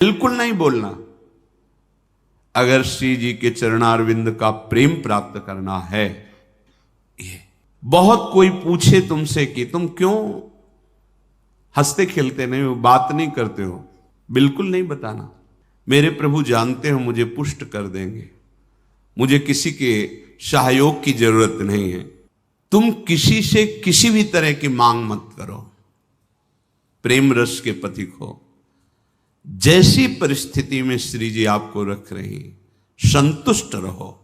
बिल्कुल नहीं बोलना। अगर श्री जी के चरणारविंद का प्रेम प्राप्त करना है, ये बहुत कोई पूछे तुमसे कि तुम क्यों हंसते खेलते नहीं हो, बात नहीं करते हो, बिल्कुल नहीं बताना। मेरे प्रभु जानते हो मुझे पुष्ट कर देंगे, मुझे किसी के सहयोग की जरूरत नहीं है। तुम किसी से किसी भी तरह की मांग मत करो। प्रेम रस के पथिक हो, जैसी परिस्थिति में श्री जी आपको रख रही, संतुष्ट रहो।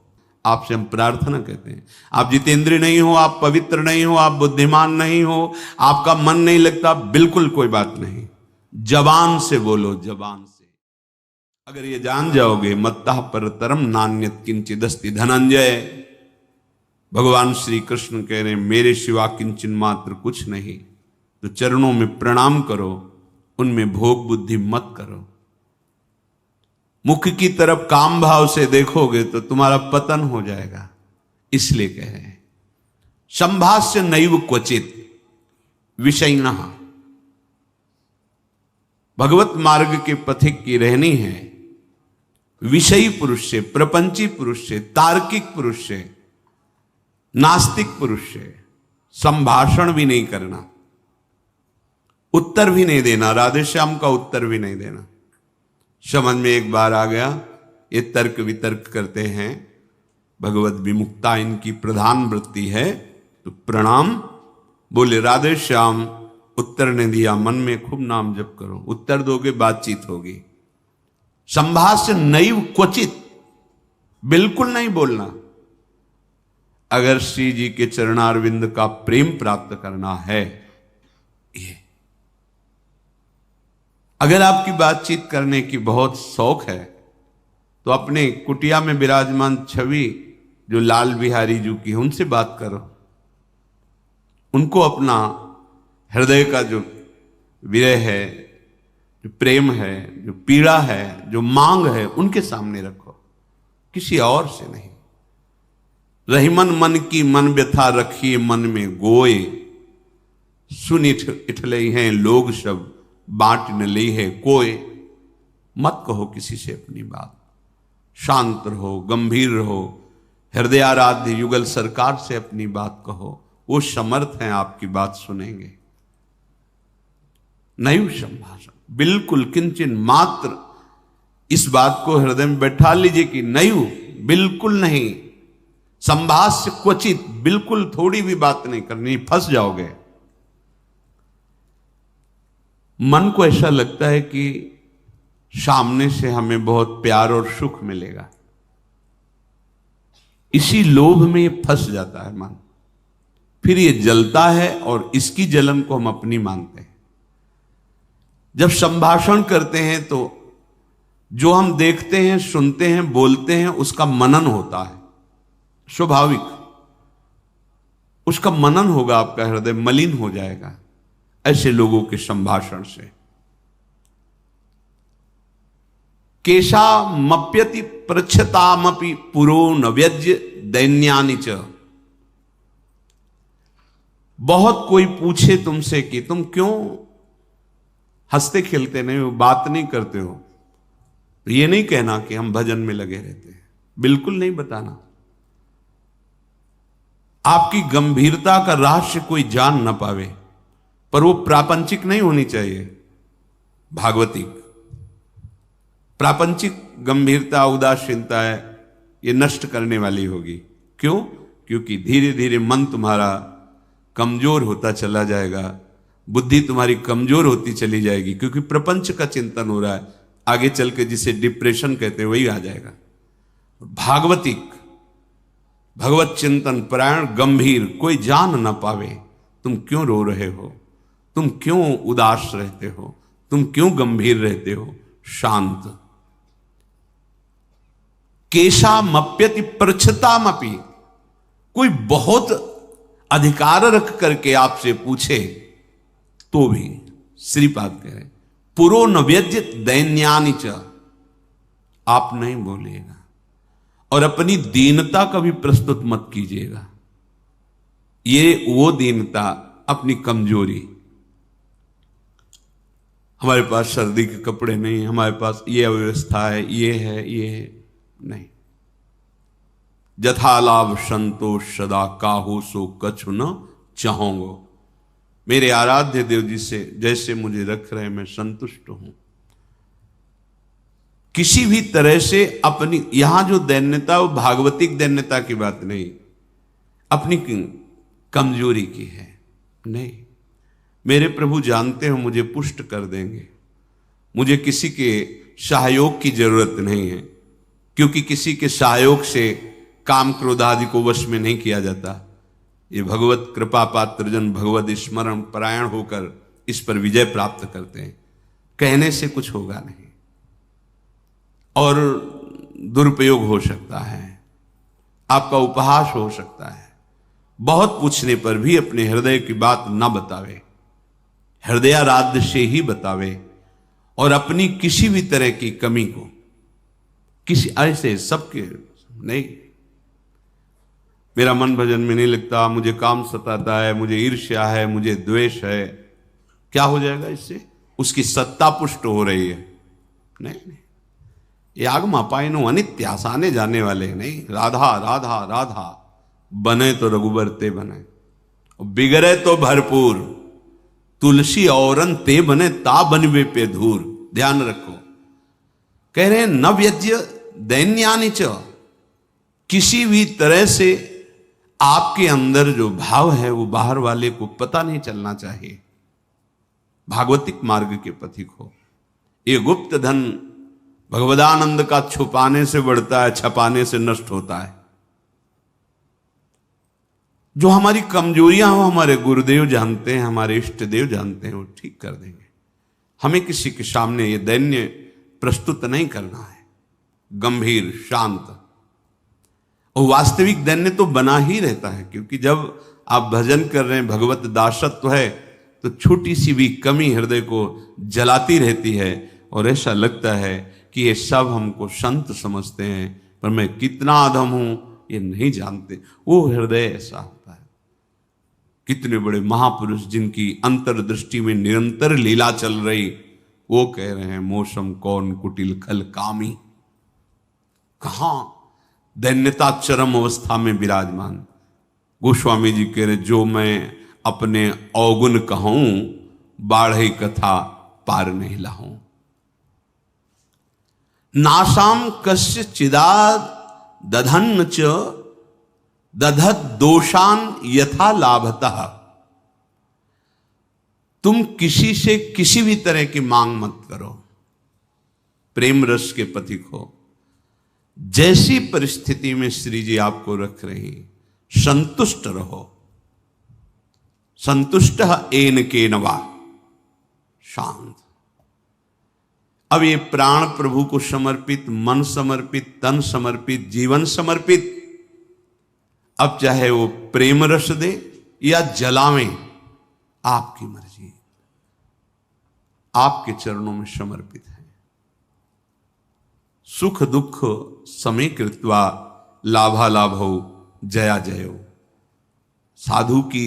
आपसे हम प्रार्थना कहते हैं, आप जितेंद्रिय नहीं हो, आप पवित्र नहीं हो, आप बुद्धिमान नहीं हो, आपका मन नहीं लगता, बिल्कुल कोई बात नहीं। जबान से बोलो, जबान से। अगर ये जान जाओगे, मत्तः परतरम नान्यत् किंचिदस्ति धनंजय। भगवान श्री कृष्ण कह रहे हैं, मेरे सिवा किंचन मात्र कुछ नहीं। तो चरणों में प्रणाम करो, उनमें भोग बुद्धि मत करो। मुख की तरफ काम भाव से देखोगे तो तुम्हारा पतन हो जाएगा। इसलिए कह रहे हैं, संभाष्य नैव क्वचित विषयिणः। भगवत मार्ग के पथिक की रहनी है विषयी पुरुष से, प्रपंची पुरुष से, तार्किक पुरुष से, नास्तिक पुरुष से संभाषण भी नहीं करना, उत्तर भी नहीं देना, राधे श्याम का उत्तर भी नहीं देना। समझ में एक बार आ गया, ये तर्क वितर्क करते हैं, भगवत विमुक्ता इनकी प्रधान वृत्ति है, तो प्रणाम बोले राधे श्याम, उत्तर ने दिया, मन में खूब नाम जप करो, उत्तर दोगे बातचीत होगी। संभाष्य नैव क्वचित, बिल्कुल नहीं बोलना। अगर श्री जी के चरणारविंद का प्रेम प्राप्त करना है, ये अगर आपकी बातचीत करने की बहुत शौक है तो अपने कुटिया में विराजमान छवि जो लाल बिहारी जी की है, उनसे बात करो। उनको अपना हृदय का जो विरह है, जो प्रेम है, जो पीड़ा है, जो मांग है, उनके सामने रखो, किसी और से नहीं। रहीमन मन की मन व्यथा रखिए मन में गोए, सुन इठले हैं लोग सब बांट न ली है कोई। मत कहो किसी से अपनी बात, शांत रहो, गंभीर रहो, हृदयाराध्य युगल सरकार से अपनी बात कहो, वो समर्थ हैं आपकी बात सुनेंगे। नहीं संभाषण, बिल्कुल किंचन मात्र इस बात को हृदय में बैठा लीजिए कि नहीं, बिल्कुल नहीं। संभाष्य क्वचित, बिल्कुल थोड़ी भी बात नहीं करनी, फंस जाओगे। मन को ऐसा लगता है कि सामने से हमें बहुत प्यार और सुख मिलेगा, इसी लोभ में ये फंस जाता है मन, फिर ये जलता है और इसकी जलन को हम अपनी मानते हैं। जब संभाषण करते हैं तो जो हम देखते हैं, सुनते हैं, बोलते हैं, उसका मनन होता है, स्वाभाविक उसका मनन होगा, आपका हृदय मलिन हो जाएगा ऐसे लोगों के संभाषण से। केशा मप्यति प्रच्छतामपि पुरो न व्यज्य दैन्यानि च। बहुत कोई पूछे तुमसे कि तुम क्यों हंसते खेलते नहीं हो, बात नहीं करते हो, तो ये नहीं कहना कि हम भजन में लगे रहते हैं, बिल्कुल नहीं बताना। आपकी गंभीरता का रहस्य कोई जान ना पावे, पर वो प्रापंचिक नहीं होनी चाहिए, भागवतिक। प्रापंचिक गंभीरता, उदासीनता है, ये नष्ट करने वाली होगी। क्यों? क्योंकि धीरे धीरे मन तुम्हारा कमजोर होता चला जाएगा, बुद्धि तुम्हारी कमजोर होती चली जाएगी, क्योंकि प्रपंच का चिंतन हो रहा है। आगे चल के जिसे डिप्रेशन कहते हैं वही आ जाएगा। भागवतिक, भगवत चिंतन परायण, गंभीर, कोई जान ना पावे तुम क्यों रो रहे हो, तुम क्यों उदास रहते हो, तुम क्यों गंभीर रहते हो, शांत। केशा मप्यति प्रच्छतामपि, कोई बहुत अधिकार रख करके आपसे पूछे तो भी श्रीपाद कह रहे पुरो न व्यज्यत दैन्यानि च, आप नहीं बोलिएगा और अपनी दीनता कभी प्रस्तुत मत कीजिएगा। ये वो दीनता, अपनी कमजोरी। हमारे पास सर्दी के कपड़े नहीं, हमारे पास ये अव्यवस्था है, ये है, ये है, नहीं। जथा लाभ संतोष सदा काहू सो कछु न चाहूंगो। मेरे आराध्य देव जी से जैसे मुझे रख रहे मैं संतुष्ट हूं। किसी भी तरह से अपनी, यहां जो दैन्यता वो भागवतिक दैन्यता की बात नहीं, अपनी कमजोरी की है। नहीं, मेरे प्रभु जानते हो मुझे पुष्ट कर देंगे, मुझे किसी के सहयोग की जरूरत नहीं है, क्योंकि किसी के सहयोग से काम क्रोध आदि को वश में नहीं किया जाता। ये भगवत कृपा पात्र जन भगवत स्मरण परायण होकर इस पर विजय प्राप्त करते हैं। कहने से कुछ होगा नहीं और दुरुपयोग हो सकता है, आपका उपहास हो सकता है। बहुत पूछने पर भी अपने हृदय की बात न बतावे, हृदयाराध्य से ही बतावे, और अपनी किसी भी तरह की कमी को किसी ऐसे सबके नहीं, मेरा मन भजन में नहीं लगता, मुझे काम सताता है, मुझे ईर्ष्या है, मुझे द्वेष है, क्या हो जाएगा इससे? उसकी सत्ता पुष्ट हो रही है। नहीं, ये आगमा पाइनो अनित्य, आने जाने वाले नहीं। राधा राधा राधा बने तो रघुबर ते बने, बिगड़े तो भरपूर, तुलसी औरन ते बने ता बनवे पे धूर। ध्यान रखो, कह रहे हैं न व्यज्य दैन्यानि च, किसी भी तरह से आपके अंदर जो भाव है वो बाहर वाले को पता नहीं चलना चाहिए। भागवतिक मार्ग के पथिक हो। ये गुप्त धन भगवदानंद का छुपाने से बढ़ता है, छपाने से नष्ट होता है। जो हमारी कमजोरियां हो हमारे गुरुदेव जानते हैं, हमारे इष्ट देव जानते हैं, वो ठीक कर देंगे। हमें किसी के सामने ये दैन्य प्रस्तुत नहीं करना है, गंभीर शांत। और वास्तविक दैन्य तो बना ही रहता है, क्योंकि जब आप भजन कर रहे हैं, भगवत दासत्व है, तो छोटी सी भी कमी हृदय को जलाती रहती है और ऐसा लगता है कि ये सब हमको संत समझते हैं, पर मैं कितना अधम हूं ये नहीं जानते। वो हृदय ऐसा होता है। कितने बड़े महापुरुष जिनकी अंतर्दृष्टि में निरंतर लीला चल रही, वो कह रहे हैं मौसम कौन कुटिल खल कामी। कहां दैन्यता चरम अवस्था में विराजमान। गोस्वामी जी कह रहे जो मैं अपने अवगुण कहूं, बाढ़ई कथा पार नहीं लाऊं। नासाम कस्य चिदाद दधन्न च दधत दोषान यथा लाभतः। तुम किसी से किसी भी तरह की मांग मत करो, प्रेम रस के पथिक हो। जैसी परिस्थिति में श्री जी आपको रख रही, संतुष्ट रहो। संतुष्ट एन के नवा, शांत। अब ये प्राण प्रभु को समर्पित, मन समर्पित, तन समर्पित, जीवन समर्पित। अब चाहे वो प्रेम रस दे या जलावें, आपकी मर्जी, आपके चरणों में समर्पित है। सुख दुख समीकृत्वा लाभा लाभो जया जयो। साधु की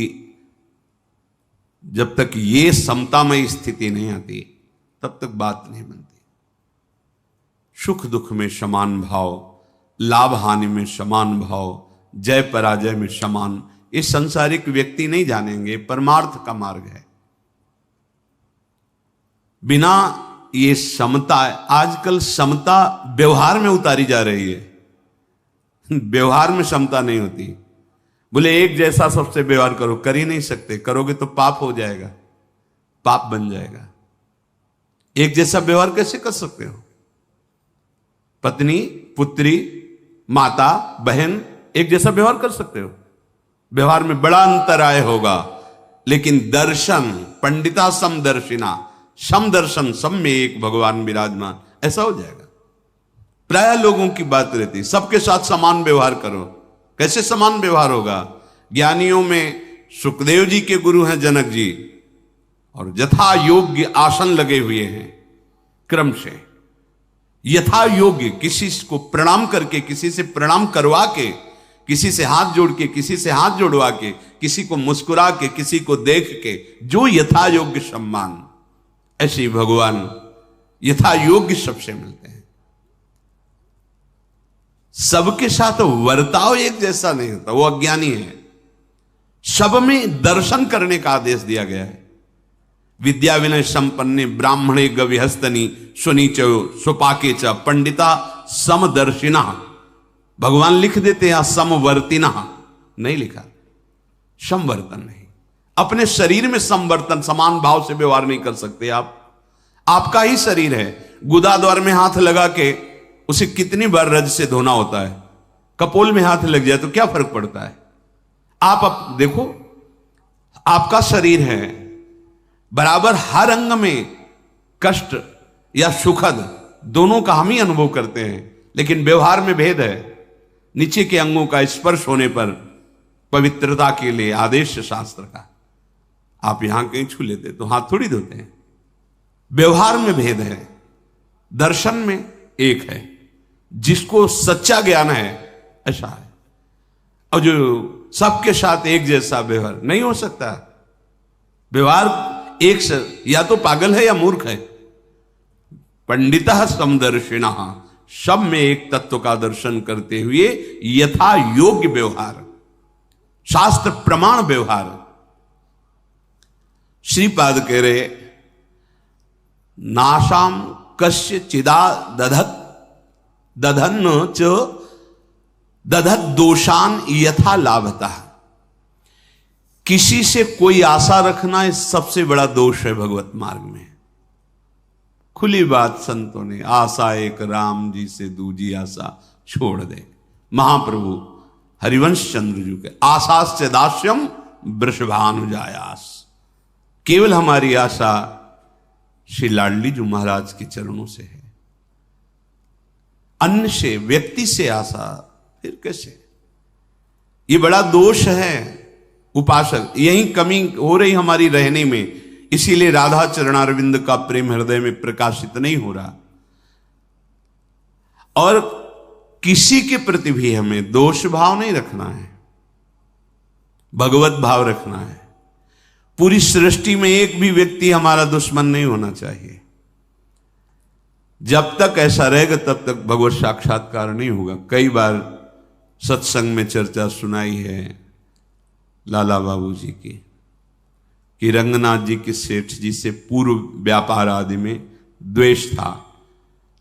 जब तक ये समतामय स्थिति नहीं आती तब तक बात नहीं बनती। सुख दुख में समान भाव, लाभ हानि में समान भाव, जय पराजय में समान, ये संसारिक व्यक्ति नहीं जानेंगे। परमार्थ का मार्ग है। बिना ये समता, आजकल समता व्यवहार में उतारी जा रही है। व्यवहार में समता नहीं होती। बोले एक जैसा सबसे व्यवहार करो, कर ही नहीं सकते। करोगे तो पाप हो जाएगा, पाप बन जाएगा। एक जैसा व्यवहार कैसे कर सकते हो? पत्नी, पुत्री, माता, बहन एक जैसा व्यवहार कर सकते हो? व्यवहार में बड़ा अंतराय होगा, लेकिन दर्शन, पंडिता समदर्शिना, समदर्शन, सम में एक भगवान विराजमान, ऐसा हो जाएगा। प्राय लोगों की बात रहती, सबके साथ समान व्यवहार करो। कैसे समान व्यवहार होगा? ज्ञानियों में सुखदेव जी के गुरु हैं जनक जी, और यथा योग्य आसन लगे हुए हैं क्रम से। यथा योग्य, किसी को प्रणाम करके, किसी से प्रणाम करवा के, किसी से हाथ जोड़ के, किसी से हाथ जोड़वा के, किसी को मुस्कुरा के, किसी को देख के, जो यथा योग्य सम्मान। ऐसे ही भगवान यथा योग्य सबसे मिलते हैं। सबके साथ वर्ताव एक जैसा नहीं होता, वो अज्ञानी है। सब में दर्शन करने का आदेश दिया गया है। विद्या विनय संपन्ने ब्राह्मणे गविहस्तनी सुनीच सुपाके च पंडिता समदर्शिना। भगवान लिख देते हैं समवर्तिना, नहीं लिखा समवर्तन नहीं। अपने शरीर में समवर्तन, समान भाव से व्यवहार नहीं कर सकते आप। आपका ही शरीर है, गुदाद्वार में हाथ लगा के उसे कितनी बार रज से धोना होता है। कपोल में हाथ लग जाए तो क्या फर्क पड़ता है। आप देखो, आपका शरीर है, बराबर हर अंग में कष्ट या सुखद दोनों का हम ही अनुभव करते हैं, लेकिन व्यवहार में भेद है। नीचे के अंगों का स्पर्श होने पर पवित्रता के लिए आदेश है शास्त्र का। आप यहां कहीं छू लेते तो हाथ थोड़ी धोते हैं। व्यवहार में भेद है, दर्शन में एक है। जिसको सच्चा ज्ञान है ऐसा है, और जो सबके साथ एक जैसा व्यवहार नहीं हो सकता। व्यवहार एक से या तो पागल है या मूर्ख है। पंडितः समदर्शिनः, सब में एक तत्व का दर्शन करते हुए यथा योग्य व्यवहार, शास्त्र प्रमाण व्यवहार। श्रीपाद कह रहे नाशाम कस्य चिदा दधत दधन्न च दधत दोषान यथा लाभतः। किसी से कोई आशा रखना इस सबसे बड़ा दोष है भगवत मार्ग में। खुली बात संतों ने, आशा एक राम जी से दूजी आशा छोड़ दे। महाप्रभु हरिवंश चंद्र जी के आशास्य दास्यम वृषभानुजायास। केवल हमारी आशा श्री लाडली जी महाराज के चरणों से है, अन्य से, व्यक्ति से आशा फिर कैसे। ये बड़ा दोष है उपासक, यही कमी हो रही हमारी रहने में। इसीलिए राधा चरणारविंद का प्रेम हृदय में प्रकाशित नहीं हो रहा। और किसी के प्रति भी हमें दोष भाव नहीं रखना है, भगवत भाव रखना है। पूरी सृष्टि में एक भी व्यक्ति हमारा दुश्मन नहीं होना चाहिए। जब तक ऐसा रहेगा तब तक भगवत साक्षात्कार नहीं होगा। कई बार सत्संग में चर्चा सुनाई है लाला बाबू जी की, कि रंगनाथ जी के सेठ जी से पूर्व व्यापार आदि में द्वेष था,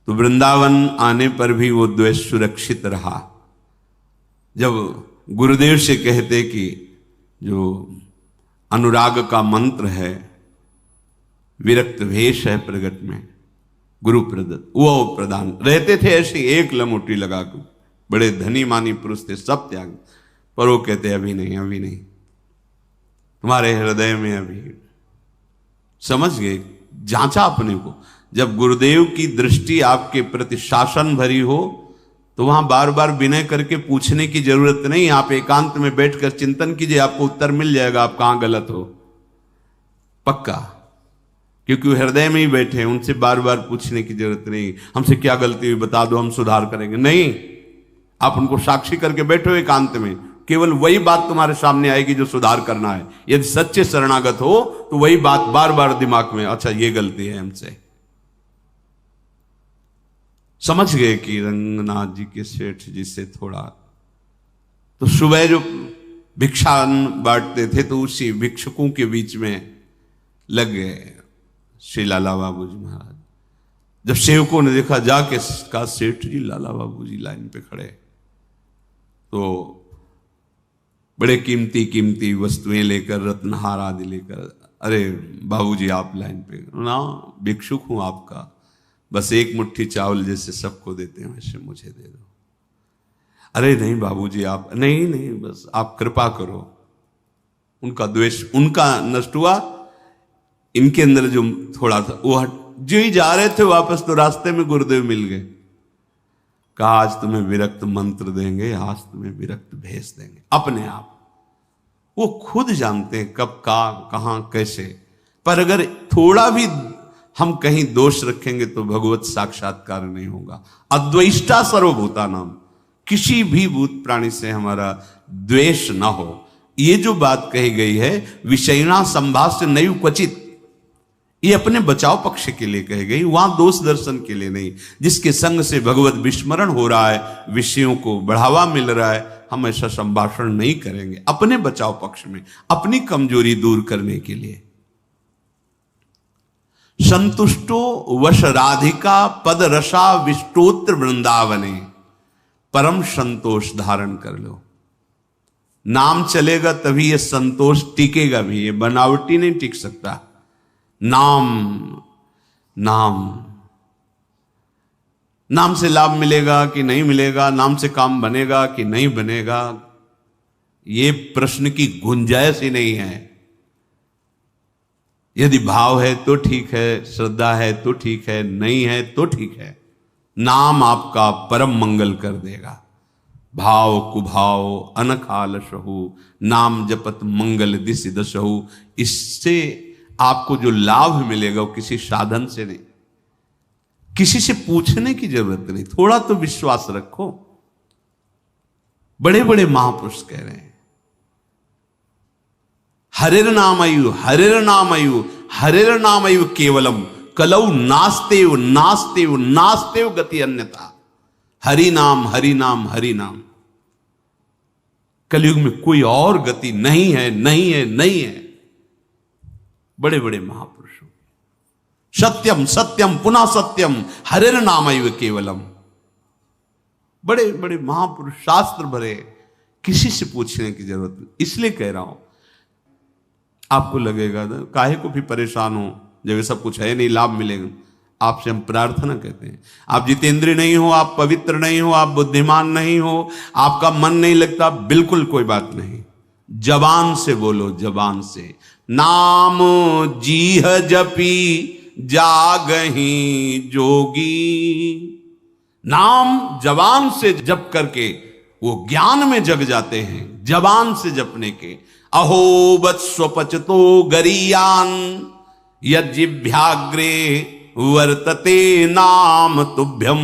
तो वृंदावन आने पर भी वो द्वेष सुरक्षित रहा। जब गुरुदेव से कहते कि जो अनुराग का मंत्र है, विरक्त भेष है प्रगट में गुरु प्रदत्त, वो प्रदान रहते थे ऐसे एक लमोटी लगा कर। बड़े धनी मानी पुरुष थे, सब त्याग, पर वो कहते अभी नहीं, अभी नहीं, तुम्हारे हृदय में अभी। समझ गए, जांचा अपने को। जब गुरुदेव की दृष्टि आपके प्रति शासन भरी हो तो वहां बार बार विनय करके पूछने की जरूरत नहीं। आप एकांत में बैठकर चिंतन कीजिए, आपको उत्तर मिल जाएगा आप कहां गलत हो, पक्का। क्योंकि वो हृदय में ही बैठे हैं, उनसे बार बार पूछने की जरूरत नहीं, हमसे क्या गलती हुई बता दो, हम सुधार करेंगे। नहीं, आप उनको साक्षी करके बैठो एकांत में, केवल वही बात तुम्हारे सामने आएगी जो सुधार करना है। यदि सच्चे शरणागत हो तो वही बात बार बार दिमाग में, अच्छा ये गलती है हमसे। समझ गए कि रंगनाथ जी के सेठ जी से थोड़ा, तो सुबह जो भिक्षा बांटते थे तो उसी भिक्षुकों के बीच में लग गए श्री लाला बाबू जी महाराज। जब सेवकों ने देखा जाके का सेठ जी लाला बाबू जी लाइन पे खड़े, तो बड़े कीमती कीमती वस्तुएं लेकर, रत्नहार आदि लेकर, अरे बाबूजी आप लाइन पे ना, भिक्षुक हूं आपका, बस एक मुट्ठी चावल जैसे सबको देते हैं वैसे मुझे दे दो। अरे नहीं बाबूजी आप, नहीं नहीं बस आप कृपा करो। उनका द्वेष उनका नष्ट हुआ, इनके अंदर जो थोड़ा था वो हट। जो ही जा रहे थे वापस तो रास्ते में गुरुदेव मिल गए, कहा आज तुम्हें विरक्त मंत्र देंगे, आज तुम्हें विरक्त भेज देंगे। अपने आप वो खुद जानते हैं कब का कहां कैसे, पर अगर थोड़ा भी हम कहीं दोष रखेंगे तो भगवत साक्षात्कार नहीं होगा। अद्वेष्टा सर्वभूता नाम, किसी भी भूत प्राणी से हमारा द्वेष ना हो। ये जो बात कही गई है, विषयना संभाष्य नैव क्वचित, ये अपने बचाव पक्ष के लिए कही गई, वहां दोष दर्शन के लिए नहीं। जिसके संग से भगवत विस्मरण हो रहा है, विषयों को बढ़ावा मिल रहा है, हम ऐसा संभाषण नहीं करेंगे, अपने बचाव पक्ष में, अपनी कमजोरी दूर करने के लिए। संतुष्टो वश राधिका पद रसा विष्टोत्र वृंदावने, परम संतोष धारण कर लो। नाम चलेगा तभी ये संतोष टिकेगा भी, ये बनावटी नहीं टिक सकता। नाम से लाभ मिलेगा कि नहीं मिलेगा, नाम से काम बनेगा कि नहीं बनेगा, ये प्रश्न की गुंजाइश ही नहीं है। यदि भाव है तो ठीक है, श्रद्धा है तो ठीक है, नहीं है तो ठीक है, नाम आपका परम मंगल कर देगा। भाव कुभाव अनखाल सहु, नाम जपत मंगल दिस दसहु। इससे आपको जो लाभ मिलेगा वो किसी साधन से नहीं, किसी से पूछने की जरूरत नहीं, थोड़ा तो विश्वास रखो। बड़े बड़े महापुरुष कह रहे हैं, हरिर नामयु हरिर नामयु हरिर नामयु केवलम कलौ नास्तेव नास्तेव नास्तेव गति अन्यथा। हरि नाम हरि नाम हरि नाम, कलयुग में कोई और गति नहीं है, नहीं है, नहीं है। बड़े बड़े महापुरुषों, सत्यम सत्यम पुनः सत्यम हरिर नामैव केवलम, बड़े बड़े महापुरुष शास्त्र भरे, किसी से पूछने की जरूरत नहीं। इसलिए कह रहा हूं, आपको लगेगा ना काहे को भी परेशान हो, जब सब कुछ है नहीं, लाभ मिलेगा। आपसे हम प्रार्थना कहते हैं, आप जितेंद्रिय नहीं हो, आप पवित्र नहीं हो, आप बुद्धिमान नहीं हो, आपका मन नहीं लगता, बिल्कुल कोई बात नहीं। जबान से बोलो, जबान से नाम जीह जपी जागही जोगी। नाम जबान से जप करके वो ज्ञान में जग जाते हैं, जबान से जपने के। अहो वत्स्वपचतो गरीयान यज्जिभ्याग्रे वर्तते नाम तुभ्यम।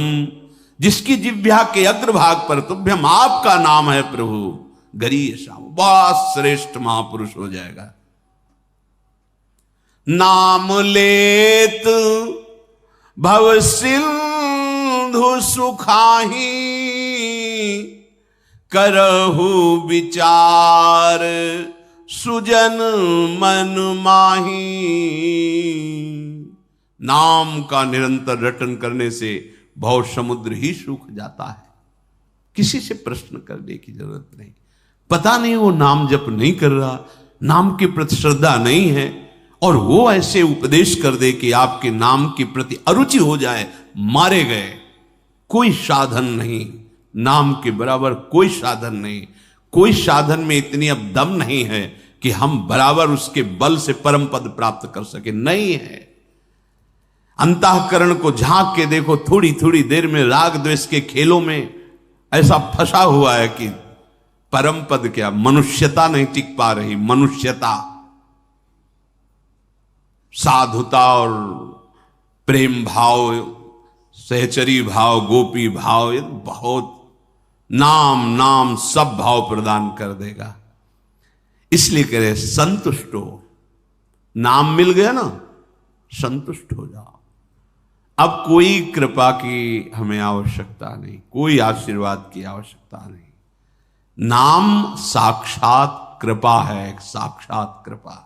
जिसकी जिह्वा के अग्रभाग पर तुभ्यम आपका नाम है प्रभु, गरीयसा, बहुत श्रेष्ठ महापुरुष हो जाएगा। नाम लेत भव सिंधु सुखाही, करहु विचार सुजन मन माही। नाम का निरंतर रटन करने से भव समुद्र ही सूख जाता है, किसी से प्रश्न करने की जरूरत नहीं। पता नहीं वो नाम जप नहीं कर रहा, नाम के प्रति श्रद्धा नहीं है, और वो ऐसे उपदेश कर दे कि आपके नाम के प्रति अरुचि हो जाए, मारे गए। कोई साधन नहीं, नाम के बराबर कोई साधन नहीं। कोई साधन में इतनी अब दम नहीं है कि हम बराबर उसके बल से परम पद प्राप्त कर सके, नहीं है। अंतःकरण को झांक के देखो, थोड़ी थोड़ी देर में राग द्वेष के खेलों में ऐसा फंसा हुआ है कि परम पद क्या, मनुष्यता नहीं टिक पा रही। मनुष्यता, साधुता और प्रेम भाव, सहचरी भाव, गोपी भाव, ये बहुत नाम नाम सब भाव प्रदान कर देगा। इसलिए कह रहे संतुष्ट हो, नाम मिल गया ना, संतुष्ट हो जाओ। अब कोई कृपा की हमें आवश्यकता नहीं, कोई आशीर्वाद की आवश्यकता नहीं। नाम साक्षात कृपा है, एक साक्षात कृपा।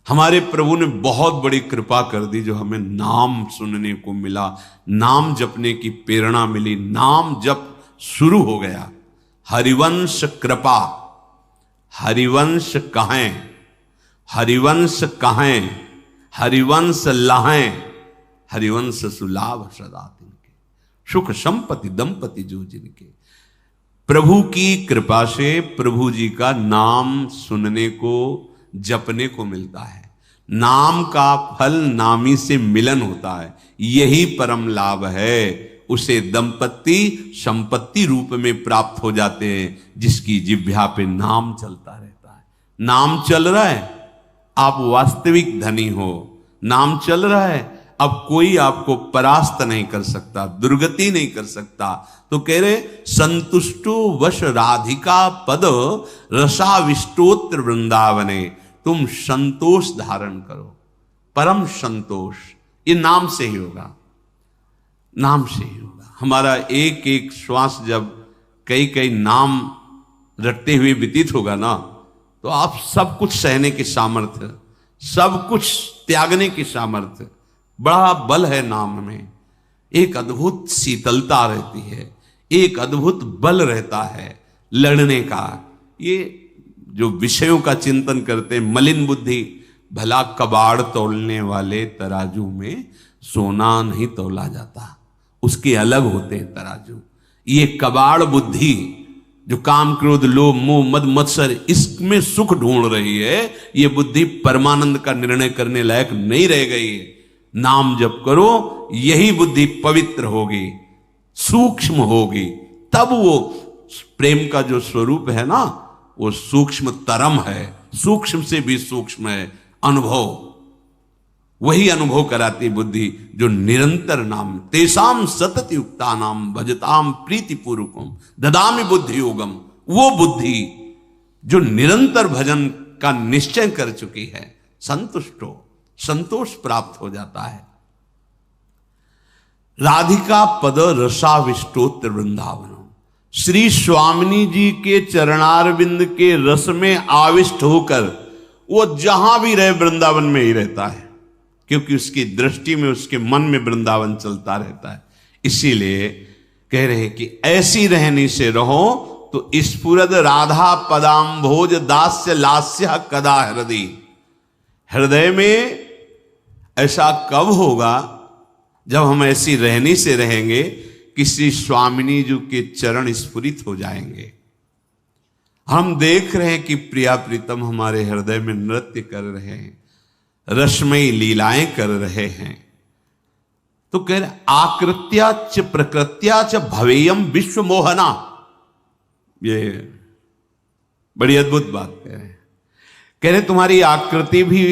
हमारे प्रभु ने बहुत बड़ी कृपा कर दी, जो हमें नाम सुनने को मिला, नाम जपने की प्रेरणा मिली, नाम जप शुरू हो गया। हरिवंश कृपा, हरिवंश कहें, हरिवंश कहें, हरिवंश लहें, हरिवंश सुलाभ सदा तिनके, सुख संपत्ति दंपति जो जिनके। प्रभु की कृपा से प्रभु जी का नाम सुनने को, जपने को मिलता है। नाम का फल नामी से मिलन होता है, यही परम लाभ है। उसे दंपति संपत्ति रूप में प्राप्त हो जाते हैं, जिसकी जिह्वा पे नाम चलता रहता है। नाम चल रहा है, आप वास्तविक धनी हो। नाम चल रहा है, अब कोई आपको परास्त नहीं कर सकता, दुर्गति नहीं कर सकता। तो कह रहे संतुष्टो वश राधिका पद रसाविष्टोत्र वृंदावने, तुम संतोष धारण करो। परम संतोष, ये नाम से ही होगा, नाम से ही होगा। हमारा एक एक श्वास जब कई कई नाम रटते हुए व्यतीत होगा ना, तो आप सब कुछ सहने की सामर्थ्य, सब कुछ त्यागने की सामर्थ्य, बड़ा बल है नाम में। एक अद्भुत शीतलता रहती है, एक अद्भुत बल रहता है लड़ने का। ये जो विषयों का चिंतन करते हैं, मलिन बुद्धि, भला कबाड़ तोलने वाले तराजू में सोना नहीं तोला जाता, उसके अलग होते हैं तराजू। ये कबाड़ बुद्धि जो काम क्रोध लोभ मोह मद मत्सर इसमें सुख ढूंढ रही है, ये बुद्धि परमानंद का निर्णय करने लायक नहीं रह गई है। नाम जप करो, यही बुद्धि पवित्र होगी, सूक्ष्म होगी, तब वो प्रेम का जो स्वरूप है ना, वो सूक्ष्म तरम है, सूक्ष्म से भी सूक्ष्म है अनुभव। वही अनुभव कराती बुद्धि जो निरंतर नाम, तेसाम सतत युक्ता नाम भजताम प्रीति पूर्वकम ददामि बुद्धि योगम। वो बुद्धि जो निरंतर भजन का निश्चय कर चुकी है, संतुष्ट हो, संतोष प्राप्त हो जाता है। राधिका पद रसाविष्टोत्र वृंदावन, श्री स्वामिनी जी के चरणारविंद के रस में आविष्ट होकर वो जहां भी रहे वृंदावन में ही रहता है, क्योंकि उसकी दृष्टि में, उसके मन में वृंदावन चलता रहता है। इसीलिए कह रहे हैं कि ऐसी रहनी से रहो तो स्फुरद राधा पदाम्भोज दास्य लास्य कदा हृदय। हृदय में ऐसा कब होगा जब हम ऐसी रहनी से रहेंगे कि श्री स्वामिनी जी के चरण स्फुरित हो जाएंगे। हम देख रहे हैं कि प्रिया प्रीतम हमारे हृदय में नृत्य कर रहे हैं, रसमयी लीलाएं कर रहे हैं। तो कह रहे आकृत्या च प्रकृत्या च भवेयम विश्व मोहना। ये बड़ी अद्भुत बात कह रहे तुम्हारी आकृति भी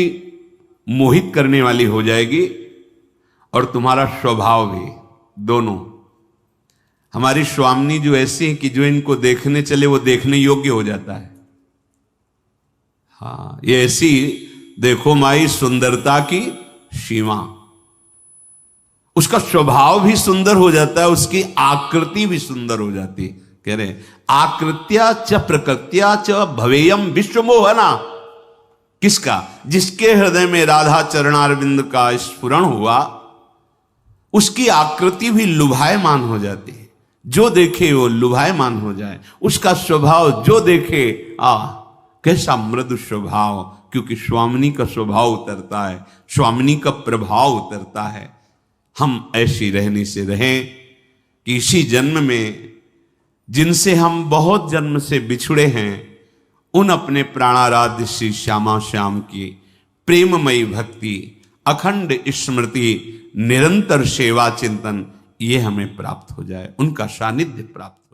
मोहित करने वाली हो जाएगी और तुम्हारा स्वभाव भी, दोनों। हमारी स्वामिनी जो ऐसी है कि जो इनको देखने चले वो देखने योग्य हो जाता है। हाँ, ये ऐसी देखो माई सुंदरता की सीमा, उसका स्वभाव भी सुंदर हो जाता है, उसकी आकृति भी सुंदर हो जाती है। कह रहे आकृत्या च प्रकृत्या च भवेयम विश्व मोहना। किसका? जिसके हृदय में राधा चरणारविंद का स्फुरण हुआ, उसकी आकृति भी लुभायमान हो जाती है। जो देखे वो लुभायमान हो जाए, उसका स्वभाव जो देखे कैसा मृदु स्वभाव, क्योंकि स्वामिनी का स्वभाव उतरता है, स्वामिनी का प्रभाव उतरता है। हम ऐसी रहनी से रहें कि इसी जन्म में जिनसे हम बहुत जन्म से बिछुड़े हैं, उन अपने प्राणाराध्य श्री श्यामा श्याम की प्रेममयी भक्ति, अखंड स्मृति, निरंतर सेवा चिंतन, ये हमें प्राप्त हो जाए, उनका सानिध्य प्राप्त।